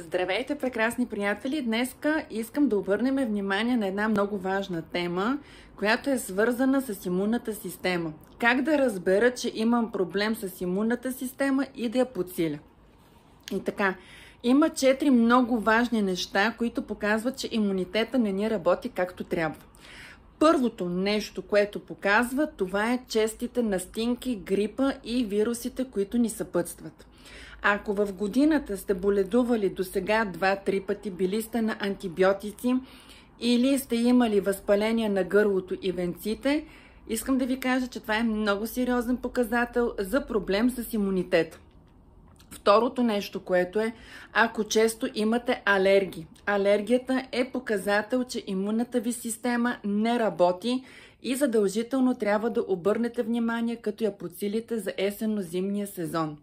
Здравейте, прекрасни приятели! Днеска искам да обърнем внимание на една много важна тема, която е свързана с имунната система. Как да разбера, че имам проблем с имунната система и да я подсиля? И така, има 4 много важни неща, които показват, че имунитета не ни работи както трябва. Първото нещо, което показва, това е честите настинки, грипа и вирусите, които ни съпътстват. Ако в годината сте боледували до сега 2-3 пъти, били сте на антибиотици или сте имали възпаление на гърлото и венците, искам да ви кажа, че това е много сериозен показател за проблем с имунитет. Второто нещо, което е, ако често имате алергии. Алергията е показател, че имунната ви система не работи и задължително трябва да обърнете внимание, като я подсилите за есенно-зимния сезон.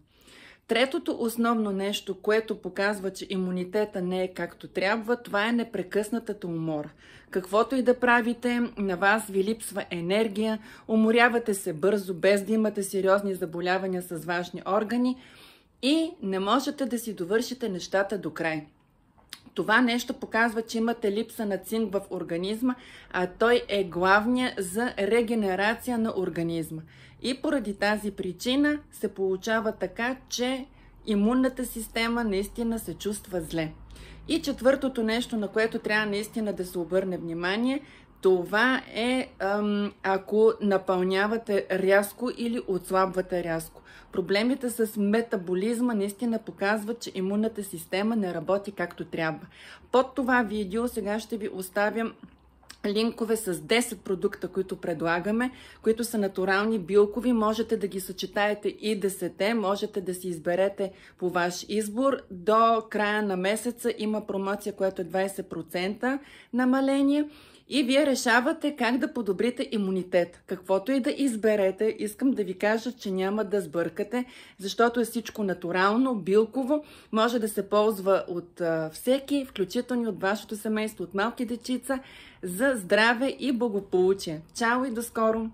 Третото основно нещо, което показва, че имунитета не е както трябва, това е непрекъснатата умора. Каквото и да правите, на вас ви липсва енергия, уморявате се бързо, без да имате сериозни заболявания с важни органи и не можете да си довършите нещата до край. Това нещо показва, че имате липса на цинк в организма, а той е главният за регенерация на организма. И поради тази причина се получава така, че имунната система наистина се чувства зле. И четвъртото нещо, на което трябва наистина да се обърне внимание, това е ако напълнявате рязко или отслабвате рязко. Проблемите с метаболизма наистина показват, че имунната система не работи както трябва. Под това видео сега ще ви оставям линкове с 10 продукта, които предлагаме, които са натурални, билкови. Можете да ги съчетаете и 10, можете да си изберете по ваш избор. До края на месеца има промоция, която е 20% намаление. И вие решавате как да подобрите имунитет. Каквото и да изберете, искам да ви кажа, че няма да сбъркате, защото е всичко натурално, билково, може да се ползва от всеки, включително от вашето семейство, от малки дечица, за здраве и благополучие. Чао и до скоро!